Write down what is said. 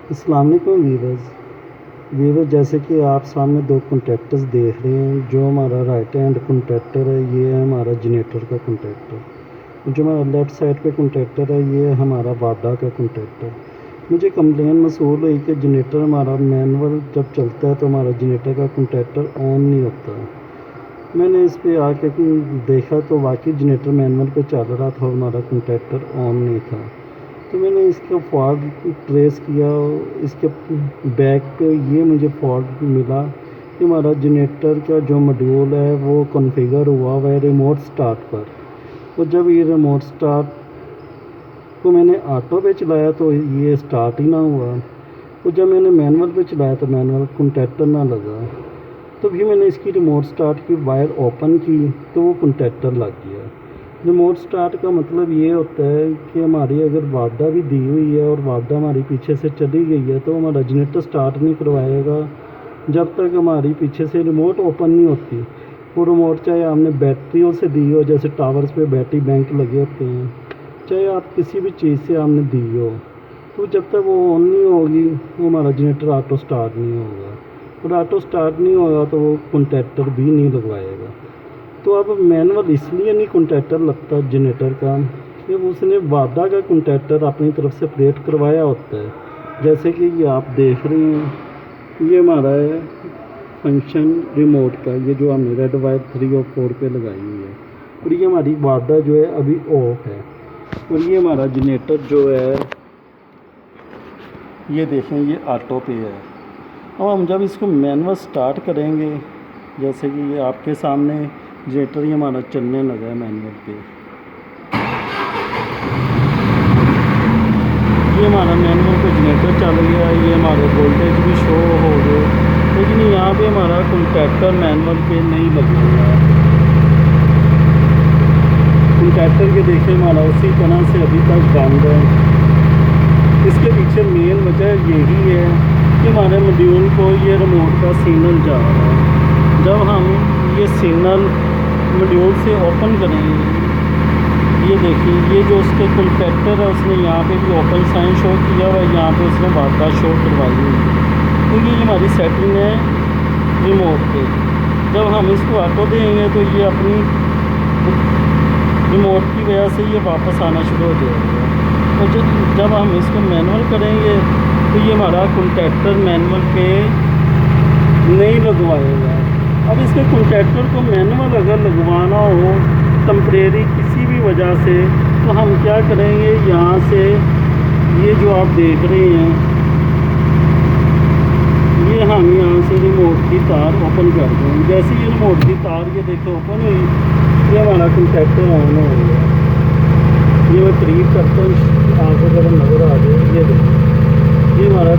अस्सलाम वालेकुम वीवर्स जैसे कि आप सामने दो कॉन्टैक्टर्स देख रहे हैं। जो हमारा राइट हैंड कॉन्टैक्टर है ये है हमारा जनरेटर का कॉन्टैक्टर। जो हमारा लेफ़्ट साइड पे कॉन्टैक्टर है ये है हमारा वाडा का कॉन्टैक्टर। मुझे कंप्लेन मसूल हुई कि जनरेटर हमारा मैनुअल जब चलता है तो हमारा जनरेटर का कॉन्टैक्टर ऑन नहीं होता। मैंने इस पे आके देखा तो वाकई जनरेटर मैनुअल पे चल रहा था और हमारा कॉन्टैक्टर ऑन नहीं था। तो मैंने इसका फॉल्ट ट्रेस किया। इसके बैक पे ये मुझे फॉल्ट मिला कि हमारा जनरेटर का जो मॉड्यूल है वो कॉन्फ़िगर हुआ हुआ है रिमोट स्टार्ट पर। और जब ये रिमोट स्टार्ट को मैंने ऑटो पे चलाया तो ये स्टार्ट ही ना हुआ। और जब मैंने मैनुअल पे चलाया तो मैनुअल कॉन्टैक्टर ना लगा। तो भी मैंने इसकी रिमोट स्टार्ट की वायर ओपन की तो वो कॉन्टैक्टर लग गया। रिमोट स्टार्ट का मतलब ये होता है कि हमारी अगर वाडा भी दी हुई है और वाडा हमारी पीछे से चली गई है तो हमारा जनरेटर स्टार्ट नहीं करवाएगा जब तक हमारी पीछे से रिमोट ओपन नहीं होती। वो रिमोट चाहे आपने बैटरियों से दी हो, जैसे टावर्स पे बैटरी बैंक लगे होते हैं, चाहे आप किसी भी चीज़ से आपने दी हो, तो जब तक वो ऑन नहीं होगी वो हमारा जनरेटर ऑटो स्टार्ट नहीं होगा। और ऑटो स्टार्ट नहीं होगा तो वो कॉन्टैक्टर भी नहीं लगवाएगा। तो अब मैनुअल इसलिए नहीं कॉन्टैक्टर लगता जनरेटर का कि उसने वाडा का कॉन्टैक्टर अपनी तरफ से प्लेट करवाया होता है। जैसे कि ये आप देख रहे हैं ये हमारा है फंक्शन रिमोट का, ये जो हमने रेड वायर 3 और 4 पे लगाई हुई है। और ये हमारी वाडा जो है अभी ऑफ है। और ये हमारा जनरेटर जो है ये देखें ये ऑटो पे है। अब हम जब इसको मैनुअल स्टार्ट करेंगे, जैसे कि ये आपके सामने जनरेटर ही हमारा चलने लगा है मैनुअल पे। ये हमारा मैनुअल पे जनरेटर चल गया, ये हमारे वोल्टेज भी शो हो गए, लेकिन यहाँ पे हमारा कॉन्टैक्टर मैनुअल पे नहीं लगा हुआ है। कॉन्टैक्टर के देखे हमारा उसी तरह से अभी तक बंद है। इसके पीछे मेन वजह यही है कि हमारे मॉड्यूल को ये रिमोट का सिग्नल जा रहा है। जब हम ये सिग्नल मॉड्यूल से ओपन करेंगे, ये देखिए ये जो उसके कॉन्टैक्टर है उसने यहाँ पे भी ओपन साइन शो किया हुआ है, यहाँ पे उसने वाडा शो करवाई हुई है। तो ये हमारी सेटिंग है रिमोट पे। जब हम इसको ऑटो देंगे तो ये अपनी रिमोट की वजह से ये वापस आना शुरू हो जाएगा। और जब हम इसको मैनुअल करेंगे तो ये हमारा कॉन्टैक्टर मैनुअल पे नहीं लगवाएगा। अब इसके कॉन्टैक्टर को मैनुअल अगर लगवाना हो टेम्परेरी किसी भी वजह से तो हम क्या करेंगे, यहाँ से ये जो आप देख रहे हैं ये हम यहाँ से रिमोट की तार ओपन कर देंगे। जैसे ये रिमोट की तार ये देखो ओपन हुई, ये हमारा कॉन्टैक्टर ऑन हो गया। ये मैं करीब करता हूँ, आपको अगर नज़र आ जाए ये देखो ये हमारा